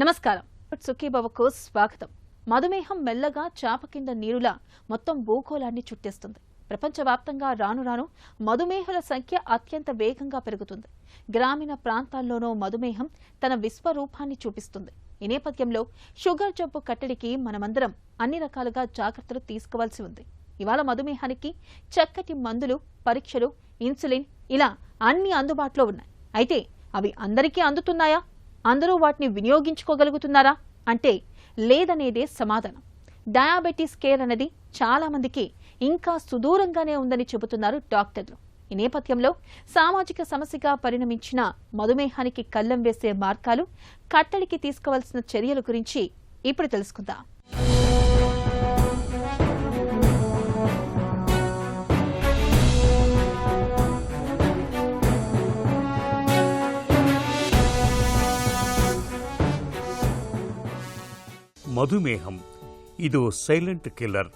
నమస్కారం. సుఖీభవకు స్వాగతం. మధుమేహం మెల్లగా చాప కింద నీరులా మొత్తం భూగోళాన్ని చుట్టేస్తుంది. ప్రపంచవ్యాప్తంగా రాను రాను మధుమేహుల సంఖ్య అత్యంత వేగంగా పెరుగుతుంది. గ్రామీణ ప్రాంతాల్లోనూ మధుమేహం తన విశ్వరూపాన్ని చూపిస్తుంది. ఈ నేపథ్యంలో షుగర్ జబ్బు కట్టడికి మనమందరం అన్ని రకాలుగా జాగ్రత్తలు తీసుకోవాల్సి ఉంది. ఇవాళ మధుమేహానికి చక్కటి మందులు, పరీక్షలు, ఇన్సులిన్ ఇలా అన్ని అందుబాటులో ఉన్నాయి. అయితే అవి అందరికీ అందుతున్నాయా? అందరూ వాటిని వినియోగించుకోగలుగుతున్నారా అంటే లేదనేదే సమాధానం. డయాబెటీస్ కేర్ అనేది చాలా మందికి ఇంకా సుదూరంగానే ఉందని చెబుతున్నారు డాక్టర్లు. ఈ నేపథ్యంలో సామాజిక సమస్యగా పరిణమించిన మధుమేహానికి కళ్లెం వేసే మార్గాలు, కట్టడికి తీసుకోవాల్సిన చర్యల గురించి ఇప్పుడు తెలుసుకుందాం. మధుమేహం ఇదో సైలెంట్ కిల్లర్.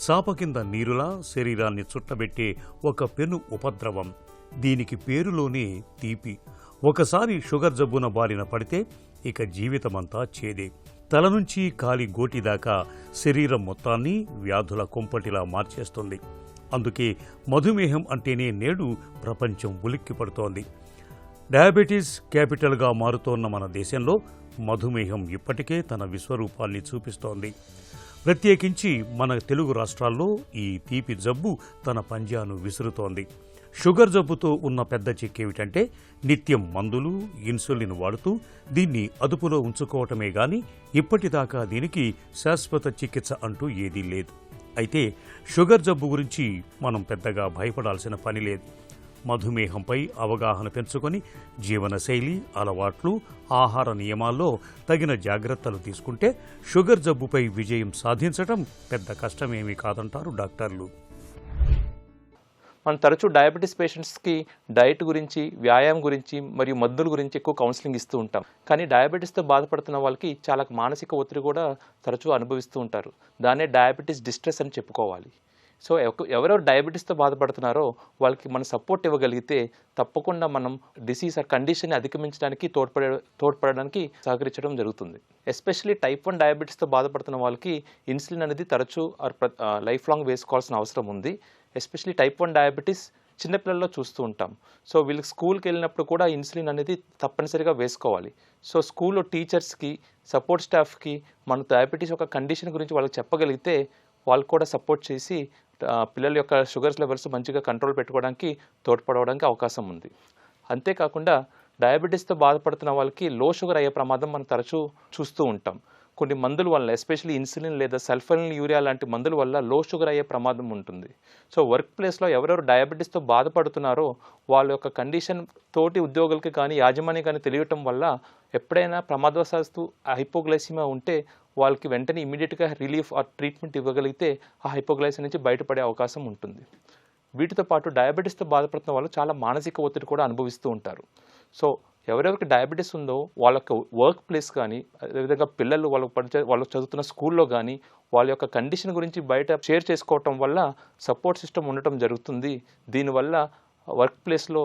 చాప కింద నీరులా శరీరాన్ని చుట్టబెట్టే ఒక పెను ఉపద్రవం. దీనికి పేరులోనే తీపి. ఒకసారి షుగర్ జబ్బున బారిన పడితే ఇక జీవితమంతా చేదే. తల నుంచి కాలి గోటి దాకా శరీరం మొత్తాన్ని వ్యాధుల కుంపటిలా మార్చేస్తుంది. అందుకే మధుమేహం అంటేనే నేడు ప్రపంచం ఉలిక్కిపడుతోంది. డయాబెటీస్ క్యాపిటల్గా మారుతోన్న మన దేశంలో మధుమేహం ఇప్పటికే తన విశ్వరూపాన్ని చూపిస్తోంది. ప్రత్యేకించి మన తెలుగు రాష్ట్రాల్లో ఈ తీపి జబ్బు తన పంజాను విసురుతోంది. షుగర్ జబ్బుతో ఉన్న పెద్ద చిక్కేమిటంటే నిత్యం మందులు, ఇన్సులిన్ వాడుతూ దీన్ని అదుపులో ఉంచుకోవటమే గాని ఇప్పటిదాకా దీనికి శాశ్వత చికిత్స అంటూ ఏదీ లేదు. అయితే షుగర్ జబ్బు గురించి మనం పెద్దగా భయపడాల్సిన పని లేదు. మధుమేహంపై అవగాహన పెంచుకొని జీవనశైలి, అలవాట్లు, ఆహార నియమాల్లో తగిన జాగ్రత్తలు తీసుకుంటే షుగర్ జబ్బుపై విజయం సాధించడం పెద్ద కష్టమేమీ కాదంటారు డాక్టర్లు. మనం తరచూ డయాబెటీస్ పేషెంట్స్కి డైట్ గురించి, వ్యాయామం గురించి మరియు మందుల గురించి ఎక్కువ కౌన్సిలింగ్ ఇస్తూ ఉంటాం. కానీ డయాబెటీస్తో బాధపడుతున్న వాళ్ళకి చాలా మానసిక ఒత్తిడి కూడా తరచూ అనుభవిస్తూ ఉంటారు. దాన్నే డయాబెటీస్ డిస్ట్రెస్ అని చెప్పుకోవాలి. సో ఎవరెవరు డయాబెటీస్తో బాధపడుతున్నారో వాళ్ళకి మనం సపోర్ట్ ఇవ్వగలిగితే తప్పకుండా మనం డిసీజ్ ఆ కండిషన్ని అధిగమించడానికి తోడ్పడడానికి సహకరించడం జరుగుతుంది. ఎస్పెషల్లీ టైప్ 1 డయాబెటీస్తో బాధపడుతున్న వాళ్ళకి ఇన్సులిన్ అనేది తరచూ లైఫ్ లాంగ్ వేసుకోవాల్సిన అవసరం ఉంది. ఎస్పెషల్లీ టైప్ 1 డయాబెటీస్ చిన్నపిల్లల్లో చూస్తూ ఉంటాం. సో వీళ్ళకి స్కూల్కి వెళ్ళినప్పుడు కూడా ఇన్సులిన్ అనేది తప్పనిసరిగా వేసుకోవాలి. సో స్కూల్లో టీచర్స్కి, సపోర్ట్ స్టాఫ్కి మన డయాబెటీస్ యొక్క కండిషన్ గురించి వాళ్ళకి చెప్పగలిగితే వాళ్ళు కూడా సపోర్ట్ చేసి పిల్లల యొక్క షుగర్స్ లెవెల్స్ మంచిగా కంట్రోల్ పెట్టుకోవడానికి తోడ్పడడానికి అవకాశం ఉంది. అంతేకాకుండా డయాబెటీస్తో బాధపడుతున్న వాళ్ళకి లో షుగర్ అయ్యే ప్రమాదం మనం తరచూ చూస్తూ ఉంటాం. కొన్ని మందుల వల్ల, ఎస్పెషల్లీ ఇన్సులిన్ లేదా సల్ఫనిల్ యూరియా లాంటి మందుల వల్ల లో షుగర్ అయ్యే ప్రమాదం ఉంటుంది. సో వర్క్ ప్లేస్లో ఎవరెవరు డయాబెటీస్తో బాధపడుతున్నారో వాళ్ళ యొక్క కండిషన్ తోటి ఉద్యోగులకి కానీ, యాజమాన్యం కానీ తెలియటం వల్ల ఎప్పుడైనా ప్రమాదవశాత్తు హైపోగ్లైసిమియా ఉంటే వాళ్ళకి వెంటనే ఇమీడియట్గా రిలీఫ్ ఆ ట్రీట్మెంట్ ఇవ్వగలిగితే ఆ హైపోగ్లైసిమియా నుంచి బయటపడే అవకాశం ఉంటుంది. వీటితో పాటు డయాబెటీస్తో బాధపడుతున్న వాళ్ళు చాలా మానసిక ఒత్తిడి కూడా అనుభవిస్తూ ఉంటారు. సో ఎవరెవరికి డయాబెటీస్ ఉందో వాళ్ళకి వర్క్ ప్లేస్ కానీ, అదేవిధంగా పిల్లలు వాళ్ళు చదువుతున్న స్కూల్లో కానీ వాళ్ళ యొక్క కండిషన్ గురించి బయట షేర్ చేసుకోవటం వల్ల సపోర్ట్ సిస్టమ్ ఉండటం జరుగుతుంది. దీనివల్ల వర్క్ ప్లేస్లో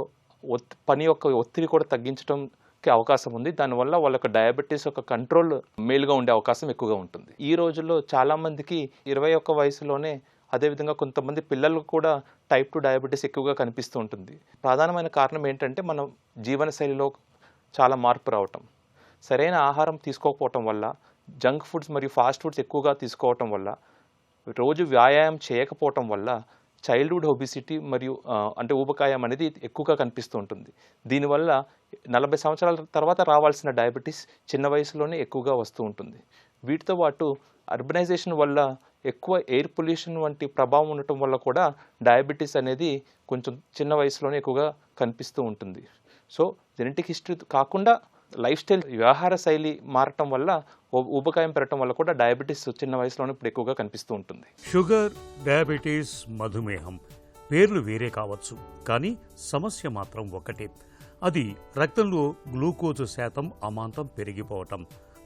పని యొక్క ఒత్తిడి కూడా తగ్గించడంకి అవకాశం ఉంది. దానివల్ల వాళ్ళ యొక్క డయాబెటీస్ యొక్క కంట్రోల్ మేలుగా ఉండే అవకాశం ఎక్కువగా ఉంటుంది. ఈ రోజుల్లో చాలామందికి 21 వయసులోనే, అదేవిధంగా కొంతమంది పిల్లలకు కూడా టైప్ 2 డయాబెటీస్ ఎక్కువగా కనిపిస్తూ ఉంటుంది. ప్రధానమైన కారణం ఏంటంటే మన జీవనశైలిలో చాలా మార్పు రావటం, సరైన ఆహారం తీసుకోకపోవటం వల్ల, జంక్ ఫుడ్స్ మరియు ఫాస్ట్ ఫుడ్స్ ఎక్కువగా తీసుకోవటం వల్ల, రోజు వ్యాయామం చేయకపోవటం వల్ల చైల్డ్హుడ్ ఒబిసిటీ మరియు అంటే ఊబకాయం అనేది ఎక్కువగా కనిపిస్తూ ఉంటుంది. దీనివల్ల 40 సంవత్సరాల తర్వాత రావాల్సిన డయాబెటీస్ చిన్న వయసులోనే ఎక్కువగా వస్తూ ఉంటుంది. వీటితో పాటు అర్బనైజేషన్ వల్ల ఎక్కువ ఎయిర్ పొల్యూషన్ వంటి ప్రభావం ఉండటం వల్ల కూడా డయాబెటీస్ అనేది కొంచెం చిన్న వయసులోనే ఎక్కువగా కనిపిస్తూ ఉంటుంది. సో జెనెటిక్ హిస్టరీ కాకుండా లైఫ్ స్టైల్, వ్యవహార శైలి మారటం వల్ల, ఊబకాయం పెరగటం వల్ల కూడా డయాబెటీస్ చిన్న వయసులోనే ఇప్పుడు ఎక్కువగా కనిపిస్తూ ఉంటుంది. షుగర్, డయాబెటీస్, మధుమేహం పేర్లు వేరే కావచ్చు, కానీ సమస్య మాత్రం ఒకటే. అది రక్తంలో గ్లూకోజు శాతం అమాంతం పెరిగిపోవటం.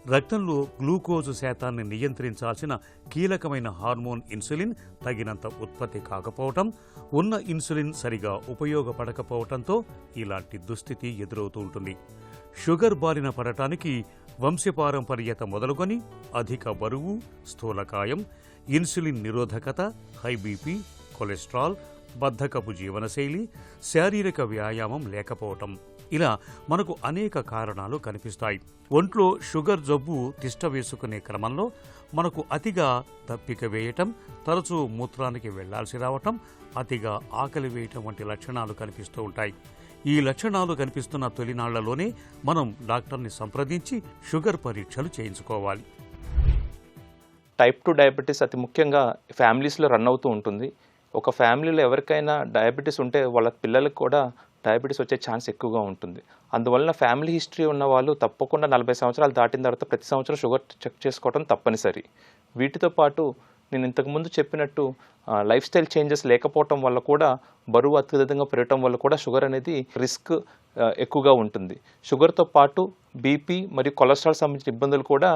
రక్తంలో గ్లూకోజు శాతాన్ని నియంత్రించాల్సిన కీలకమైన హార్మోన్ ఇన్సులిన్ తగినంత ఉత్పత్తి కాకపోవటం, ఉన్న ఇన్సులిన్ సరిగా ఉపయోగపడకపోవటంతో ఇలాంటి దుస్థితి ఎదురవుతూ ఉంటుంది. షుగర్ బారిన పడటానికి వంశపారంపర్యత మొదలుకొని అధిక బరువు, స్థూలకాయం, ఇన్సులిన్ నిరోధకత, హై బీపీ, కొలెస్ట్రాల్, బద్ధకపు జీవనశైలి, శారీరక వ్యాయామం లేకపోవటం, ఇలా మనకు అనేక కారణాలు కనిపిస్తాయి. ఒంట్లో షుగర్ జబ్బు తిష్ట వేసుకునే క్రమంలో మనకు అతిగా దప్పిక వేయటం, తరచూ మూత్రానికి వెళ్లాల్సి రావటం, అతిగా ఆకలి వేయటం వంటి లక్షణాలు కనిపిస్తూ ఉంటాయి. ఈ లక్షణాలు కనిపిస్తున్న తొలినాళ్లలోనే మనం డాక్టర్ని సంప్రదించి షుగర్ పరీక్షలు చేయించుకోవాలి. టైప్ 2 డయాబెటీస్ అతి ముఖ్యంగా ఫ్యామిలీస్లో రన్ అవుతూ ఉంటుంది. ఒక ఫ్యామిలీలో ఎవరికైనా డయాబెటీస్ ఉంటే వాళ్ళ పిల్లలకు కూడా డయాబెటీస్ వచ్చే ఛాన్స్ ఎక్కువగా ఉంటుంది. అందువలన ఫ్యామిలీ హిస్టరీ ఉన్న వాళ్ళు తప్పకుండా 40 సంవత్సరాలు దాటిన తర్వాత ప్రతి సంవత్సరం షుగర్ చెక్ చేసుకోవడం తప్పనిసరి. వీటితో పాటు నేను ఇంతకుముందు చెప్పినట్టు లైఫ్ స్టైల్ చేంజెస్ లేకపోవటం వల్ల కూడా, బరువు అత్యధికంగా పెరగటం వల్ల కూడా షుగర్ అనేది రిస్క్ ఎక్కువగా ఉంటుంది. షుగర్తో పాటు బీపీ మరియు కొలెస్ట్రాల్ సంబంధించిన ఇబ్బందులు కూడా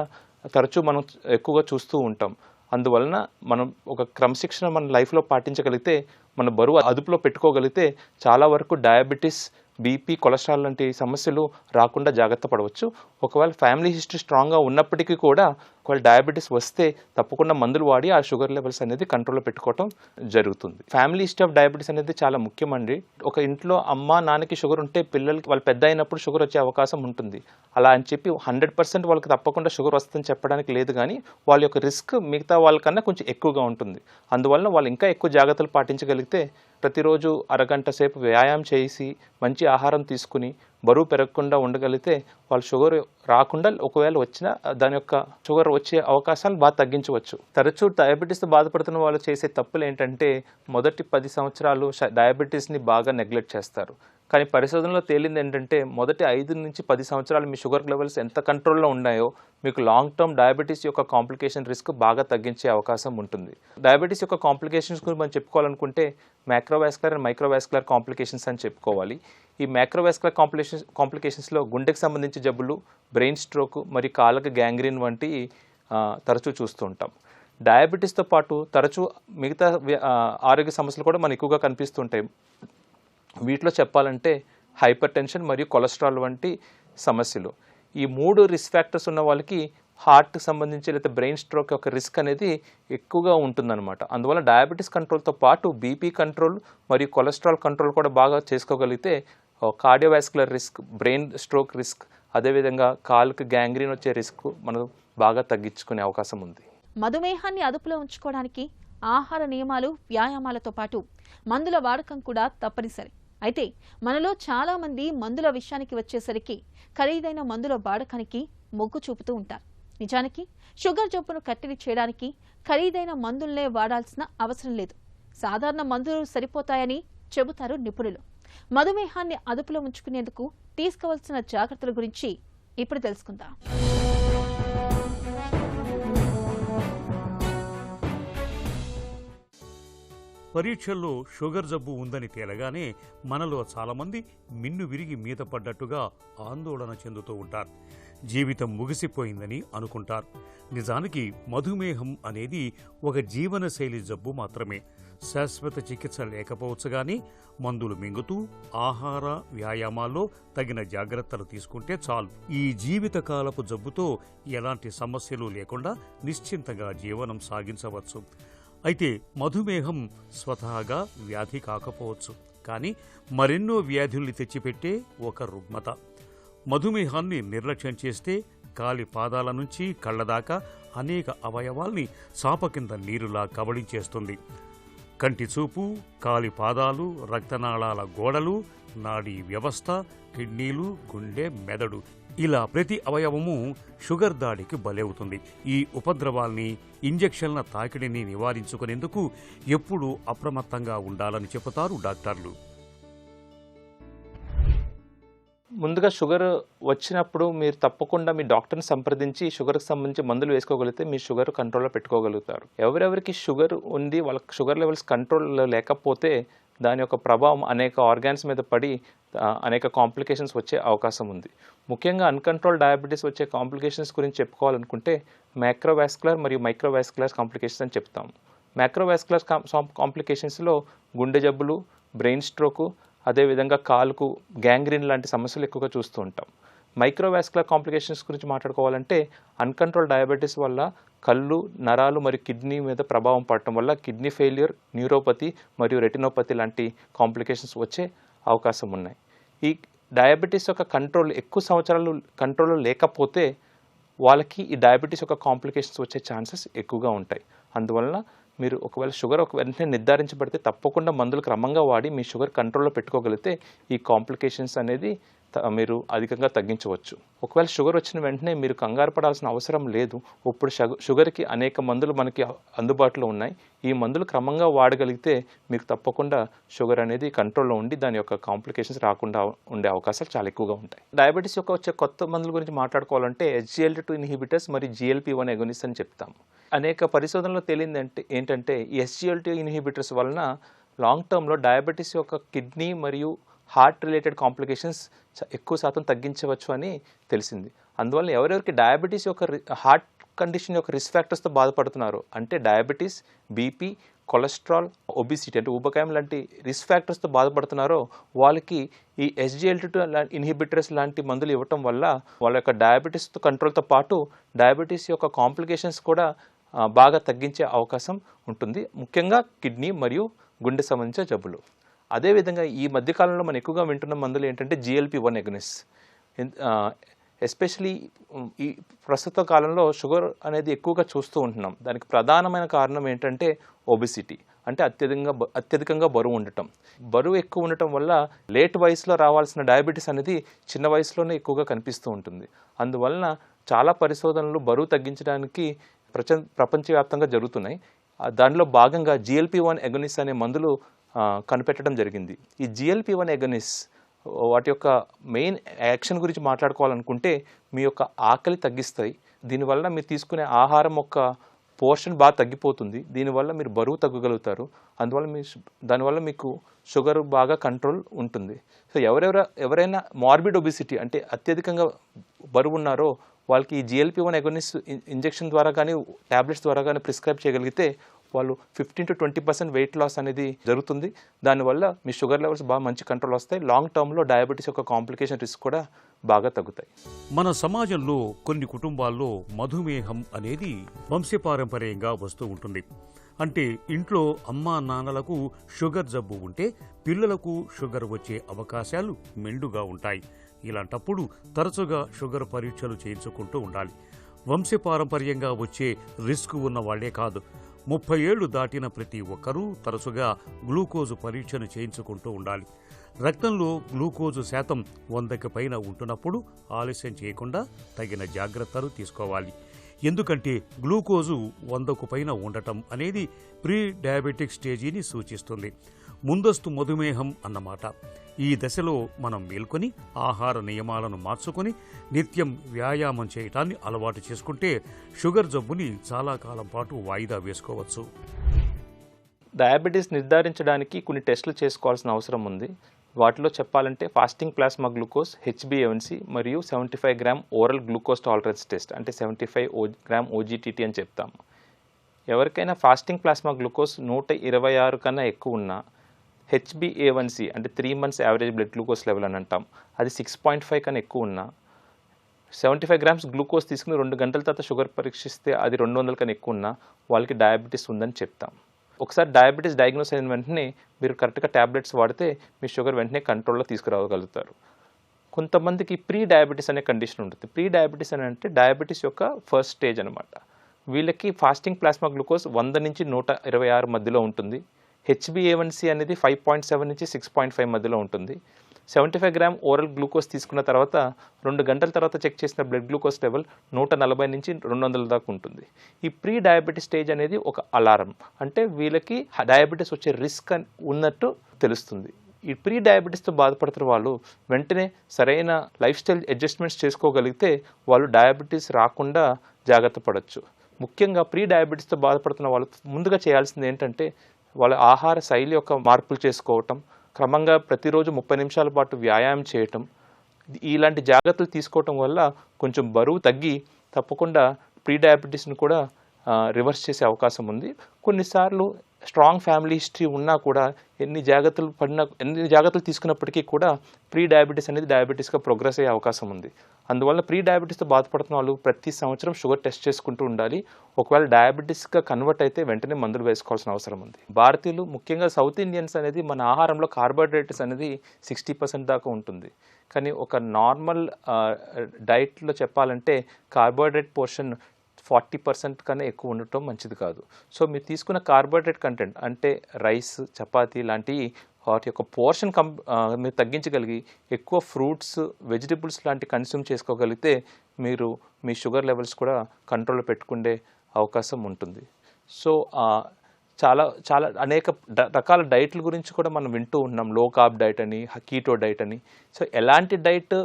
తరచూ మనం ఎక్కువగా చూస్తూ ఉంటాం. అందువలన మనం ఒక క్రమశిక్షణ మన లైఫ్లో పాటించగలిగితే, మన బరువు అదుపులో పెట్టుకోగలిగితే చాలా వరకు డయాబెటీస్, బీపీ, కొలెస్ట్రాల్ లాంటి సమస్యలు రాకుండా జాగ్రత్త పడవచ్చు. ఒకవేళ ఫ్యామిలీ హిస్టరీ స్ట్రాంగ్గా ఉన్నప్పటికీ కూడా ఒకవేళ డయాబెటీస్ వస్తే తప్పకుండా మందులు వాడి ఆ షుగర్ లెవెల్స్ అనేది కంట్రోల్లో పెట్టుకోవటం జరుగుతుంది. ఫ్యామిలీ హిస్టరీ ఆఫ్ డయాబెటీస్ అనేది చాలా ముఖ్యమండి. ఒక ఇంట్లో అమ్మ నాన్నకి షుగర్ ఉంటే పిల్లలకి వాళ్ళు పెద్ద అయినప్పుడు షుగర్ వచ్చే అవకాశం ఉంటుంది. అలా అని చెప్పి 100% వాళ్ళకి తప్పకుండా షుగర్ వస్తుందని చెప్పడానికి లేదు, కానీ వాళ్ళ యొక్క రిస్క్ మిగతా వాళ్ళకన్నా కొంచెం ఎక్కువగా ఉంటుంది. అందువలన వాళ్ళు ఇంకా ఎక్కువ జాగ్రత్తలు పాటించగలిగితే, ప్రతిరోజు అరగంట సేపు వ్యాయామం చేసి మంచి ఆహారం తీసుకుని బరువు పెరగకుండా ఉండగలిగితే వాళ్ళు షుగర్ రాకుండా, ఒకవేళ వచ్చినా దాని యొక్క షుగర్ వచ్చే అవకాశాలు బాగా తగ్గించవచ్చు. తరచూ డయాబెటీస్తో బాధపడుతున్న వాళ్ళు చేసే తప్పులు ఏంటంటే, మొదటి 10 సంవత్సరాలు డయాబెటీస్ని బాగా నెగ్లెక్ట్ చేస్తారు. కానీ పరిశోధనలో తేలింది ఏంటంటే, మొదటి 5 నుంచి 10 సంవత్సరాలు మీ షుగర్ లెవెల్స్ ఎంత కంట్రోల్లో ఉన్నాయో మీకు లాంగ్ టర్మ్ డయాబెటీస్ యొక్క కాంప్లికేషన్ రిస్క్ బాగా తగ్గించే అవకాశం ఉంటుంది. డయాబెటీస్ యొక్క కాంప్లికేషన్స్ గురించి మనం చెప్పుకోవాలనుకుంటే మైక్రోవాస్కులర్ అండ్ మైక్రోవాస్కులర్ కాంప్లికేషన్స్ అని చెప్పుకోవాలి. ఈ మైక్రోవాస్కులర్ కాంప్లికేషన్స్లో గుండెకి సంబంధించి జబ్బులు, బ్రెయిన్ స్ట్రోక్ మరియు కాళ్ళకి గ్యాంగ్రీన్ వంటి తరచూ చూస్తూ ఉంటాం. డయాబెటీస్తో పాటు తరచూ మిగతా ఆరోగ్య సమస్యలు కూడా మనకు ఎక్కువగా కనిపిస్తుంటాయి. వీటిలో చెప్పాలంటే హైపర్ టెన్షన్ మరియు కొలెస్ట్రాల్ వంటి సమస్యలు. ఈ 3 రిస్క్ ఫ్యాక్టర్స్ ఉన్న వాళ్ళకి హార్ట్కి సంబంధించి లేదా బ్రెయిన్ స్ట్రోక్ యొక్క రిస్క్ అనేది ఎక్కువగా ఉంటుందన్నమాట. అందువల్ల డయాబెటీస్ కంట్రోల్తో పాటు బీపీ కంట్రోల్ మరియు కొలెస్ట్రాల్ కంట్రోల్ కూడా బాగా చేసుకోగలిగితే cardiovascular risk, brain stroke risk, అదేవిధంగా కాలుకి గ్యాంగ్రీన్ వచ్చే రిస్క్ మనం బాగా తగ్గించుకునే అవకాశం ఉంది. మధుమేహాన్ని అదుపులో ఉంచుకోవడానికి ఆహార నియమాలు, వ్యాయామాలతో పాటు మందుల వాడకం కూడా తప్పనిసరి. అయితే మనలో చాలా మంది మందుల విషయానికి వచ్చేసరికి ఖరీదైన మందుల వాడకానికి మొగ్గు చూపుతూ ఉంటారు. నిజానికి షుగర్ జబ్బును కట్టడి చేయడానికి ఖరీదైన మందులనే వాడాల్సిన అవసరం లేదు. సాధారణ మందులు సరిపోతాయని చెబుతారు నిపుణులు. మధుమేహాన్ని అదుపులో ఉంచుకునేందుకు తీసుకోవాల్సిన జాగ్రత్తల గురించి ఇప్పుడు తెలుసుకుందాం. పరీక్షల్లో షుగర్ జబ్బు ఉందని తేలగానే మనలో చాలామంది మిన్ను విరిగి మీద పడ్డట్టుగా ఆందోళన చెందుతూ ఉంటారు. జీవితం ముగిసిపోయిందని అనుకుంటారు. నిజానికి మధుమేహం అనేది ఒక జీవనశైలి జబ్బు మాత్రమే. శాశ్వత చికిత్స లేకపోవచ్చు, కానీ మందులు మింగుతూ ఆహార వ్యాయామాల్లో తగిన జాగ్రత్తలు తీసుకుంటే చాలు. ఈ జీవితకాలపు జబ్బుతో ఎలాంటి సమస్యలు లేకుండా నిశ్చింతగా జీవనం సాగించవచ్చు. అయితే మధుమేహం స్వతహాగా వ్యాధి కాకపోవచ్చు, కానీ మరెన్నో వ్యాధుల్ని తెచ్చిపెట్టే ఒక రుగ్మత. మధుమేహాన్ని నిర్లక్ష్యం చేస్తే కాలి పాదాల నుంచి కళ్ళ దాకా అనేక అవయవాల్ని చాప కింద నీరులా కబళించేస్తుంది. కంటి చూపు, కాలి పాదాలు, రక్తనాళాల గోడలు, నాడీ వ్యవస్థ, కిడ్నీలు, గుండె, మెదడు, ఇలా ప్రతి అవయవము షుగర్ దాడికి బలవుతుంది. ఈ ఉపద్రవాల్ని, ఇంజెక్షన్ల తాకిడిని నివారించుకునేందుకు ఎప్పుడూ అప్రమత్తంగా ఉండాలని చెబుతారు డాక్టర్లు. ముందుగా షుగర్ వచ్చినప్పుడు మీరు తప్పకుండా మీ డాక్టర్ని సంప్రదించి షుగర్కి సంబంధించి మందులు వేసుకోగలిగితే మీ షుగర్ కంట్రోల్లో పెట్టుకోగలుగుతారు. ఎవరెవరికి షుగర్ ఉంది, వాళ్ళకి షుగర్ లెవెల్స్ కంట్రోల్లో లేకపోతే దాని యొక్క ప్రభావం అనేక ఆర్గాన్స్ మీద పడి అనేక కాంప్లికేషన్స్ వచ్చే అవకాశం ఉంది. ముఖ్యంగా అన్కంట్రోల్ డయాబెటీస్ వచ్చే కాంప్లికేషన్స్ గురించి చెప్పుకోవాలనుకుంటే మైక్రోవాస్కులర్ మరియు మైక్రోవాస్కులర్ కాంప్లికేషన్స్ అని చెప్తాము. మైక్రోవాస్కులర్ కాంప్లికేషన్స్లో గుండె జబ్బులు, బ్రెయిన్ స్ట్రోకు, అదేవిధంగా కాలుకు గ్యాంగ్రీన్ లాంటి సమస్యలు ఎక్కువగా చూస్తూ ఉంటాం. మైక్రోవాస్కులర్ కాంప్లికేషన్స్ గురించి మాట్లాడుకోవాలంటే అన్కంట్రోల్ డయాబెటీస్ వల్ల కళ్ళు, నరాలు మరియు కిడ్నీ మీద ప్రభావం పడటం వల్ల కిడ్నీ ఫెయిల్యూర్, న్యూరోపతి మరియు రెటినోపతి లాంటి కాంప్లికేషన్స్ వచ్చే అవకాశం ఉన్నాయి. ఈ డయాబెటీస్ యొక్క కంట్రోల్ ఎక్కువ సంవత్సరాలు కంట్రోల్లో లేకపోతే వాళ్ళకి ఈ డయాబెటీస్ యొక్క కాంప్లికేషన్స్ వచ్చే ఛాన్సెస్ ఎక్కువగా ఉంటాయి. అందువలన మీరు ఒకవేళ షుగర్ వెంటనే నిర్ధారించబడితే తప్పకుండా మందులు క్రమంగా వాడి మీ షుగర్ కంట్రోల్లో పెట్టుకోగలిగితే ఈ కాంప్లికేషన్స్ అనేది మీరు అధికంగా తగ్గించవచ్చు. ఒకవేళ షుగర్ వచ్చిన వెంటనే మీరు కంగారు పడాల్సిన అవసరం లేదు. ఇప్పుడు షుగర్కి అనేక మందులు మనకి అందుబాటులో ఉన్నాయి. ఈ మందులు క్రమంగా వాడగలిగితే మీకు తప్పకుండా షుగర్ అనేది కంట్రోల్లో ఉండి దాని యొక్క కాంప్లికేషన్స్ రాకుండా ఉండే అవకాశాలు చాలా ఎక్కువగా ఉంటాయి. డయాబెటీస్ యొక్క వచ్చే కొత్త మందుల గురించి మాట్లాడుకోవాలంటే SGLT2 ఇన్హిబిటర్స్ మరియు GLP-1 అగోనిస్ట్ అని చెప్తాము. అనేక పరిశోధనలో తేలింది ఏంటంటే ఈ SGLT2 ఇన్హిబిటర్స్ వలన లాంగ్ టర్మ్లో డయాబెటీస్ యొక్క కిడ్నీ మరియు హార్ట్ రిలేటెడ్ కాంప్లికేషన్స్ ఎక్కువ శాతం తగ్గించవచ్చు అని తెలిసింది. అందువల్ల ఎవరెవరికి డయాబెటీస్ యొక్క హార్ట్ కండిషన్ యొక్క రిస్క్ ఫ్యాక్టర్స్తో బాధపడుతున్నారు అంటే డయాబెటీస్, బీపీ, కొలెస్ట్రాల్, ఒబిసిటీ అంటే ఊబకాయం లాంటి రిస్క్ ఫ్యాక్టర్స్తో బాధపడుతున్నారో వాళ్ళకి ఈ SGLT2 ఇన్హిబిటర్స్ లాంటి మందులు ఇవ్వటం వల్ల వాళ్ళ యొక్క డయాబెటీస్ కంట్రోల్తో పాటు డయాబెటీస్ యొక్క కాంప్లికేషన్స్ కూడా బాగా తగ్గించే అవకాశం ఉంటుంది, ముఖ్యంగా కిడ్నీ మరియు గుండె సంబంధించిన జబ్బులు. అదేవిధంగా ఈ మధ్యకాలంలో మనం ఎక్కువగా వింటున్న మందులు ఏంటంటే GLP-1 అగోనిస్ట్. ఎస్పెషలీ ఈ ప్రస్తుత కాలంలో షుగర్ అనేది ఎక్కువగా చూస్తూ ఉంటున్నాం. దానికి ప్రధానమైన కారణం ఏంటంటే ఒబిసిటీ అంటే అత్యధికంగా బరువు ఉండటం. బరువు ఎక్కువ ఉండటం వల్ల లేట్ వయసులో రావాల్సిన డయాబెటీస్ అనేది చిన్న వయసులోనే ఎక్కువగా కనిపిస్తూ ఉంటుంది. అందువలన చాలా పరిశోధనలు బరువు తగ్గించడానికి ప్రపంచవ్యాప్తంగా జరుగుతున్నాయి. దానిలో భాగంగా GLP-1 అగోనిస్ట్ అనే మందులు కనిపెట్టడం జరిగింది. ఈ GLP-1 అగోనిస్ట్ వాటి యొక్క మెయిన్ యాక్షన్ గురించి మాట్లాడుకోవాలనుకుంటే మీ యొక్క ఆకలి తగ్గిస్తాయి. దీనివల్ల మీరు తీసుకునే ఆహారం యొక్క పోర్షన్ బాగా తగ్గిపోతుంది. దీనివల్ల మీరు బరువు తగ్గగలుగుతారు. అందువల్ల దానివల్ల మీకు షుగర్ బాగా కంట్రోల్ ఉంటుంది. సో ఎవరైనా మార్బిడ్ ఒబిసిటీ అంటే అత్యధికంగా బరువు ఉన్నారో వాళ్ళకి ఈ GLP-1 అగోనిస్ట్ ఇంజెక్షన్ ద్వారా కానీ ట్యాబ్లెట్స్ ద్వారా కానీ ప్రిస్క్రైబ్ చేయగలిగితే వాళ్ళు 15 to 20% వెయిట్ లాస్ అనేది జరుగుతుంది. దానివల్ల మీ షుగర్ లెవెల్స్ బాగా మంచి కంట్రోల్ వస్తాయి. లాంగ్ టర్మ్లో డయాబెటీస్ యొక్క కాంప్లికేషన్ రిస్క్ కూడా బాగా తగ్గుతాయి. మన సమాజంలో కొన్ని కుటుంబాల్లో మధుమేహం అనేది వంశపారంపర్యంగా వస్తూ ఉంటుంది. అంటే ఇంట్లో అమ్మా నాన్నలకు షుగర్ జబ్బు ఉంటే పిల్లలకు షుగర్ వచ్చే అవకాశాలు మెండుగా ఉంటాయి. ఇలాంటప్పుడు తరచుగా షుగర్ పరీక్షలు చేయించుకుంటూ ఉండాలి. వంశపారంపర్యంగా వచ్చే రిస్క్ ఉన్న వాళ్లే కాదు, 30 ఏళ్లు దాటిన ప్రతి ఒక్కరూ తరచుగా గ్లూకోజు పరీక్షను చేయించుకుంటూ ఉండాలి. రక్తంలో గ్లూకోజు శాతం 100కి పైన ఉంటున్నప్పుడు ఆలస్యం చేయకుండా తగిన జాగ్రత్తలు తీసుకోవాలి. ఎందుకంటే గ్లూకోజు 100కు పైన ఉండటం అనేది ప్రీ డయాబెటిక్ స్టేజీని సూచిస్తుంది, ముందస్తు మధుమేహం అన్నమాట. ఈ దశలో మనం మేల్కొని ఆహార నియమాలను మార్చుకొని నిత్యం వ్యాయామం చేయటాన్ని అలవాటు చేసుకుంటే షుగర్ జబ్బుని చాలా కాలం పాటు వాయిదా వేసుకోవచ్చు. డయాబెటీస్ నిర్ధారించడానికి కొన్ని టెస్టులు చేసుకోవాల్సిన అవసరం ఉంది. వాటిలో చెప్పాలంటే ఫాస్టింగ్ ప్లాస్మా గ్లూకోజ్, HbA1c మరియు 75 gram oral glucose tolerance test అంటే 75 గ్రామ్ OGTT అని చెప్తాము. ఎవరికైనా ఫాస్టింగ్ ప్లాస్మా గ్లూకోజ్ 126 కన్నా ఎక్కువ ఉన్నా, HbA1c అంటే 3 months average blood glucose level అని అంటాం, అది 6.5 కన్నా ఎక్కువ ఉన్నా, 75 గ్రామ్స్ గ్లూకోజ్ తీసుకుని 2 గంటల తర్వాత షుగర్ పరీక్షిస్తే అది 200 కన్నా ఎక్కువ ఉన్నా వాళ్ళకి డయాబెటీస్ ఉందని చెప్తాం. ఒకసారి డయాబెటీస్ డయాగ్నోస్ అయిన వెంటనే మీరు కరెక్ట్గా ట్యాబ్లెట్స్ వాడితే మీ షుగర్ వెంటనే కంట్రోల్లో తీసుకురాగలుగుతారు. కొంతమందికి ప్రీ డయాబెటీస్ అనే కండిషన్ ఉంటుంది. ప్రీ డయాబెటీస్ అని అంటే డయాబెటీస్ యొక్క ఫస్ట్ స్టేజ్ అనమాట. వీళ్ళకి ఫాస్టింగ్ ప్లాస్మా గ్లూకోజ్ 100 నుంచి 126 మధ్యలో ఉంటుంది. HbA1c అనేది 5.7 నుంచి 6.5 మధ్యలో ఉంటుంది. 75 గ్రామ్ ఓరల్ గ్లూకోజ్ తీసుకున్న తర్వాత 2 గంటల తర్వాత చెక్ చేసిన బ్లడ్ గ్లూకోజ్ లెవెల్ 140 నుంచి 200 దాకా ఉంటుంది. ఈ ప్రీ డయాబెటీస్ స్టేజ్ అనేది ఒక అలారం, అంటే వీళ్ళకి డయాబెటీస్ వచ్చే రిస్క్ ఉన్నట్టు తెలుస్తుంది. ఈ ప్రీ డయాబెటీస్తో బాధపడుతున్న వాళ్ళు వెంటనే సరైన లైఫ్ స్టైల్ అడ్జస్ట్మెంట్స్ చేసుకోగలిగితే వాళ్ళు డయాబెటీస్ రాకుండా జాగ్రత్త పడవచ్చు. ముఖ్యంగా ప్రీ డయాబెటీస్తో బాధపడుతున్న వాళ్ళు ముందుగా చేయాల్సింది ఏంటంటే వాళ్ళ ఆహార శైలి యొక్క మార్పులు చేసుకోవటం, క్రమంగా ప్రతిరోజు 30 నిమిషాల పాటు వ్యాయామం చేయటం, ఇలాంటి జాగ్రత్తలు తీసుకోవటం వల్ల కొంచెం బరువు తగ్గి తప్పకుండా ప్రీ డయాబెటీస్ని కూడా రివర్స్ చేసే అవకాశం ఉంది. కొన్నిసార్లు స్ట్రాంగ్ ఫ్యామిలీ హిస్టరీ ఉన్నా కూడా ఎన్ని జాగ్రత్తలు తీసుకున్నప్పటికీ కూడా ప్రీ డయాబెటీస్ అనేది డయాబెటీస్గా ప్రోగ్రెస్ అయ్యే అవకాశం ఉంది. అందువల్ల ప్రీ డయాబెటీస్తో బాధపడుతున్న వాళ్ళు ప్రతి సంవత్సరం షుగర్ టెస్ట్ చేసుకుంటూ ఉండాలి. ఒకవేళ డయాబెటీస్గా కన్వర్ట్ అయితే వెంటనే మందులు వేసుకోవాల్సిన అవసరం ఉంది. భారతీయులు ముఖ్యంగా సౌత్ ఇండియన్స్ అనేది మన ఆహారంలో కార్బోహైడ్రేట్స్ అనేది 60% దాకా ఉంటుంది. కానీ ఒక నార్మల్ డైట్లో చెప్పాలంటే కార్బోహైడ్రేట్ పోర్షన్ 40% కన్నా ఎక్కువ ఉండటం మంచిది కాదు. సో మీరు తీసుకున్న కార్బోహైడ్రేట్ కంటెంట్ అంటే రైస్, చపాతీ లాంటివి వాటి యొక్క పోర్షన్ మీరు తగ్గించగలిగి ఎక్కువ ఫ్రూట్స్, వెజిటబుల్స్ లాంటి కన్స్యూమ్ చేసుకోగలిగితే మీరు మీ షుగర్ లెవెల్స్ కూడా కంట్రోల్లో పెట్టుకునే అవకాశం ఉంటుంది. సో చాలా చాలా అనేక రకాల డైట్ల గురించి కూడా మనం వింటూ ఉన్నాం. లో కార్బ్ డైట్ అని, కీటో డైట్ అని. సో ఎలాంటి డైట్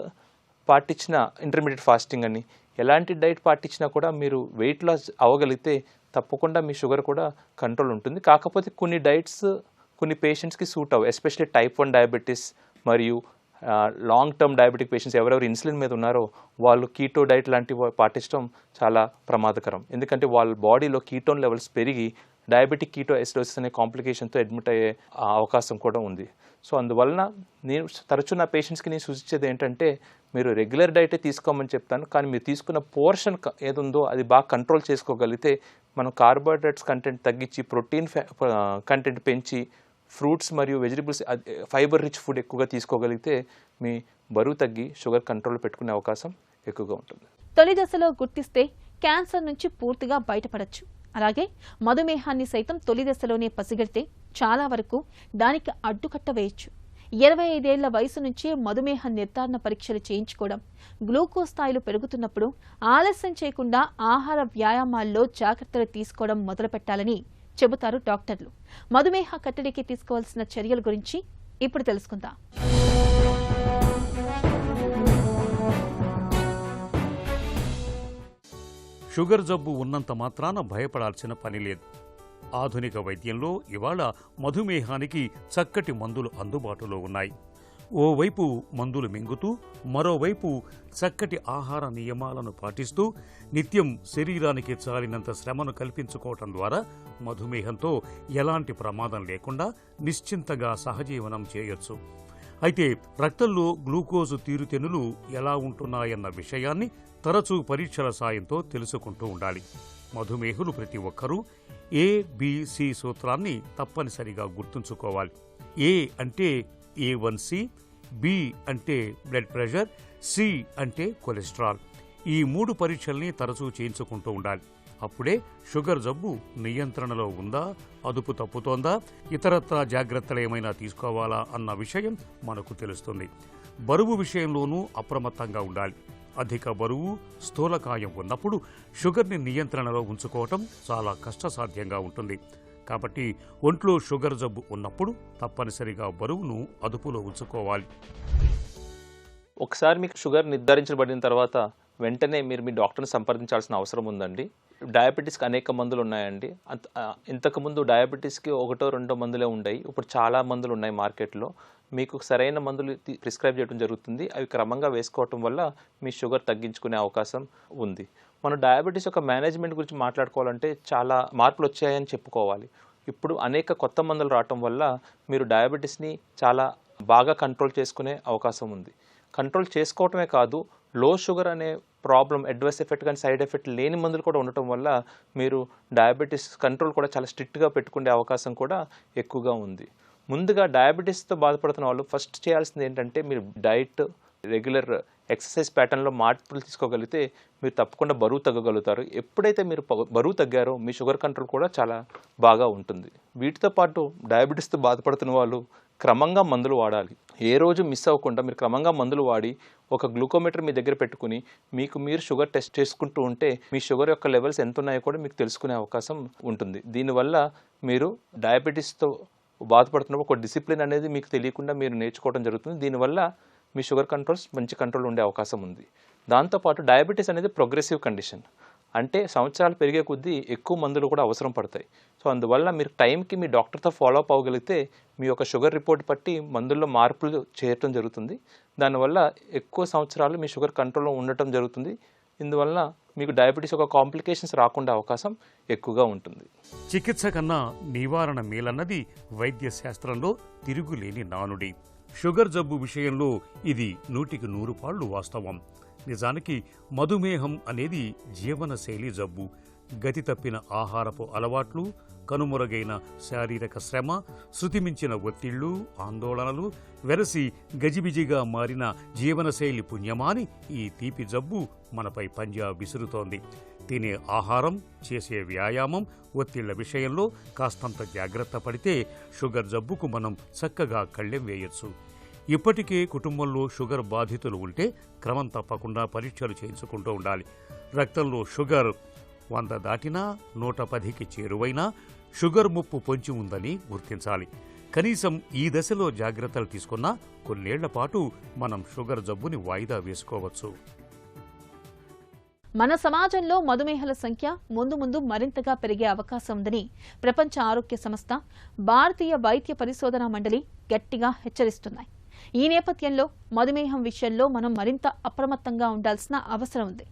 పాటించినా, ఇంటర్మీడియట్ ఫాస్టింగ్ అని, ఎలాంటి డైట్ పాటించినా కూడా మీరు వెయిట్ లాస్ అవ్వగలిగితే తప్పకుండా మీ షుగర్ కూడా కంట్రోల్ ఉంటుంది. కాకపోతే కొన్ని డైట్స్ కొన్ని పేషెంట్స్కి సూట్ అవ్వవు. ఎస్పెషల్లీ టైప్ 1 డయాబెటీస్ మరియు లాంగ్ టర్మ్ డయాబెటిక్ పేషెంట్స్ ఎవరెవరు ఇన్సులిన్ మీద ఉన్నారో వాళ్ళు కీటో డైట్ లాంటివి పాటించడం చాలా ప్రమాదకరం. ఎందుకంటే వాళ్ళ బాడీలో కీటోన్ లెవెల్స్ పెరిగి డయాబెటిక్ కీటోఎసిడోసిస్ అనే కాంప్లికేషన్తో అడ్మిట్ అయ్యే అవకాశం కూడా ఉంది. సో అందువలన నేను తరచూ నా పేషెంట్స్కి నేను సూచించేది ఏంటంటే మీరు రెగ్యులర్ డైటే తీసుకోమని చెప్తాను. కానీ మీరు తీసుకున్న పోర్షన్ ఏదుందో అది బాగా కంట్రోల్ చేసుకోగలిగితే మనం కార్బోహైడ్రేట్స్ కంటెంట్ తగ్గించి ప్రోటీన్ కంటెంట్ పెంచి ఫ్రూట్స్ మరియు వెజిటబుల్స్ ఫైబర్ రిచ్ ఫుడ్ ఎక్కువగా తీసుకోగలిగితే మీ బరువు తగ్గి షుగర్ కంట్రోల్ పెట్టుకునే అవకాశం ఎక్కువగా ఉంటుంది. తొలి దశలో గుర్తిస్తే క్యాన్సర్ నుంచి పూర్తిగా బయటపడచ్చు. అలాగే మధుమేహాన్ని సైతం తొలి దశలోనే పసిగడితే చాలా వరకు దానికి అడ్డుకట్ట వేయచ్చు. 25 ఏళ్ల వయసు నుంచే మధుమేహ నిర్ధారణ పరీక్షలు చేయించుకోవడం, గ్లూకోజ్ స్థాయిలు పెరుగుతున్నప్పుడు ఆలస్యం చేయకుండా ఆహార వ్యాయామాల్లో జాగ్రత్తలు తీసుకోవడం మొదలుపెట్టాలని చెబుతారు డాక్టర్లు. మధుమేహ కట్టడికి తీసుకోవాల్సిన చర్యల గురించి ఇప్పుడు తెలుసుకుందాం. షుగర్ జబ్బు ఉన్నంత మాత్రాన భయపడాల్సిన పని లేదు. ఆధునిక వైద్యంలో ఇవాళ మధుమేహానికి చక్కటి మందులు అందుబాటులో ఉన్నాయి. ఓవైపు మందులు మింగుతూ, మరోవైపు చక్కటి ఆహార నియమాలను పాటిస్తూ నిత్యం శరీరానికి చాలినంత శ్రమను కల్పించుకోవటం ద్వారా మధుమేహంతో ఎలాంటి ప్రమాదం లేకుండా నిశ్చింతగా సహజీవనం చేయొచ్చు. అయితే రక్తంలో గ్లూకోజు తీరుతెన్నులు ఎలా ఉంటున్నాయన్న విషయాన్ని తరచూ పరీక్షల సాయంతో తెలుసుకుంటూ ఉండాలి. మధుమేహులు ప్రతి ఒక్కరూ ABC సూత్రాన్ని తప్పనిసరిగా గుర్తుంచుకోవాలి. A అంటే A1C, B అంటే బ్లడ్ ప్రెషర్, C అంటే కొలెస్ట్రాల్. ఈ 3 పరీక్షల్ని తరచూ చేయించుకుంటూ ఉండాలి. అప్పుడే షుగర్ జబ్బు నియంత్రణలో ఉందా, అదుపు తప్పుతోందా, ఇతరత్రా జాగ్రత్తలు ఏమైనా తీసుకోవాలా అన్న విషయం మనకు తెలుస్తుంది. బరువు విషయంలోనూ అప్రమత్తంగా ఉండాలి. అధిక బరువు, స్థూలకాయం ఉన్నప్పుడు షుగర్ని నియంత్రణలో ఉంచుకోవటం చాలా కష్టసాధ్యంగా ఉంటుంది. కాబట్టి ఒంట్లో షుగర్ జబ్బు ఉన్నప్పుడు తప్పనిసరిగా బరువును అదుపులో ఉంచుకోవాలి. ఒకసారి మీకు షుగర్ నిర్ధారించబడిన తర్వాత వెంటనే మీరు మీ డాక్టర్ని సంప్రదించాల్సిన అవసరం ఉందండి. డయాబెటీస్కి అనేక మందులు ఉన్నాయండి. ఇంతకుముందు డయాబెటీస్కి 1-2 మందులే ఉన్నాయి. ఇప్పుడు చాలా మందులు ఉన్నాయి మార్కెట్లో. మీకు సరైన మందులు ప్రిస్క్రైబ్ చేయడం జరుగుతుంది. అవి క్రమంగా వేసుకోవటం వల్ల మీ షుగర్ తగ్గించుకునే అవకాశం ఉంది. మనం డయాబెటీస్ యొక్క మేనేజ్మెంట్ గురించి మాట్లాడుకోవాలంటే చాలా మార్పులు వచ్చాయని చెప్పుకోవాలి. ఇప్పుడు అనేక కొత్త మందులు రావటం వల్ల మీరు డయాబెటీస్ని చాలా బాగా కంట్రోల్ చేసుకునే అవకాశం ఉంది. కంట్రోల్ చేసుకోవటమే కాదు, లో షుగర్ అనే ప్రాబ్లం, అడ్వర్స్ ఎఫెక్ట్ కానీ సైడ్ ఎఫెక్ట్ లేని మందులు కూడా ఉండటం వల్ల మీరు డయాబెటీస్ కంట్రోల్ కూడా చాలా స్ట్రిక్ట్గా పెట్టుకునే అవకాశం కూడా ఎక్కువగా ఉంది. ముందుగా డయాబెటీస్తో బాధపడుతున్న వాళ్ళు ఫస్ట్ చేయాల్సింది ఏంటంటే మీరు డైట్, రెగ్యులర్ ఎక్సర్సైజ్ ప్యాటర్న్లో మార్పులు తీసుకోగలిగితే మీరు తప్పకుండా బరువు తగ్గగలుగుతారు. ఎప్పుడైతే మీరు బరువు తగ్గారో మీ షుగర్ కంట్రోల్ కూడా చాలా బాగా ఉంటుంది. వీటితో పాటు డయాబెటీస్తో బాధపడుతున్న వాళ్ళు క్రమంగా మందులు వాడాలి. ఏ రోజు మిస్ అవ్వకుండా మీరు క్రమంగా మందులు వాడి ఒక గ్లూకోమీటర్ మీ దగ్గర పెట్టుకుని మీకు మీరు షుగర్ టెస్ట్ చేసుకుంటూ ఉంటే మీ షుగర్ యొక్క లెవెల్స్ ఎంత ఉన్నాయో కూడా మీకు తెలుసుకునే అవకాశం ఉంటుంది. దీనివల్ల మీరు డయాబెటీస్తో బాధపడుతున్నప్పుడు ఒక డిసిప్లిన్ అనేది మీకు తెలియకుండా మీరు నేర్చుకోవడం జరుగుతుంది. దీనివల్ల మీ షుగర్ కంట్రోల్స్ మంచి కంట్రోల్ ఉండే అవకాశం ఉంది. దాంతోపాటు డయాబెటీస్ అనేది ప్రోగ్రెసివ్ కండిషన్. అంటే సంవత్సరాలు పెరిగే కొద్దీ ఎక్కువ మందులు కూడా అవసరం పడతాయి. సో అందువల్ల మీరు టైంకి మీ డాక్టర్తో ఫాలో అప్ అవ్వగలిగితే మీ యొక్క షుగర్ రిపోర్ట్ బట్టి మందుల్లో మార్పులు చేయటం జరుగుతుంది. దానివల్ల ఎక్కువ సంవత్సరాలు మీ షుగర్ కంట్రోల్లో ఉండటం జరుగుతుంది. ఇందువల్ల మీకు డయాబెటీస్ ఒక కాంప్లికేషన్స్ రాకుండా అవకాశం ఎక్కువగా ఉంటుంది. చికిత్స కన్నా నివారణ మేలన్నది వైద్య శాస్త్రంలో తిరుగులేని నానుడి. షుగర్ జబ్బు విషయంలో ఇది 100% వాస్తవం. నిజానికి మధుమేహం అనేది జీవనశైలి జబ్బు. గతి తప్పిన ఆహారపు అలవాట్లు, కనుమరుగైన శారీరక శ్రమ, శృతిమించిన ఒత్తిళ్లు, ఆందోళనలు వెరసి గజిబిజిగా మారిన జీవనశైలి పుణ్యమాని ఈ తీపి జబ్బు మనపై పంజా విసురుతోంది. తినే ఆహారం, చేసే వ్యాయామం, ఒత్తిళ్ల విషయంలో కాస్తంత జాగ్రత్త పడితే షుగర్ జబ్బుకు మనం చక్కగా కళ్ళెం వేయొచ్చు. ఇప్పటికే కుటుంబంలో షుగర్ బాధితులు ఉంటే క్రమం తప్పకుండా పరీక్షలు చేయించుకుంటూ ఉండాలి. రక్తంలో షుగర్ 100 దాటినా 110కి చేరువైనా షుగర్ ముప్పు పొంచి ఉందని గుర్తించాలి. కనీసం ఈ దశలో జాగ్రత్తలు తీసుకున్నా కొన్నేళ్ల పాటు మనం షుగర్ జబ్బుని వాయిదా వేసుకోవచ్చు. మన సమాజంలో మధుమేహాల సంఖ్య ముందు ముందు మరింతగా పెరిగే అవకాశం ఉందని ప్రపంచ ఆరోగ్య సంస్థ, భారతీయ వైద్య పరిశోధనా మండలి గట్టిగా హెచ్చరిస్తున్నాయి. ఈ నేపథ్యంలో మధుమేహం విషయంలో మనం మరింత అప్రమత్తంగా ఉండాల్సిన అవసరం ఉంది.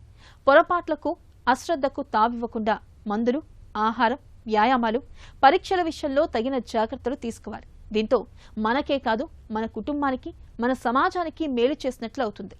పొరపాట్లకు, అశ్రద్ధకు తావివ్వకుండా మందులు, ఆహారం, వ్యాయామాలు, పరీక్షల విషయంలో తగిన జాగ్రత్తలు తీసుకోవాలి. దీంతో మనకే కాదు, మన కుటుంబానికి, మన సమాజానికి మేలు చేసినట్లు అవుతుంది.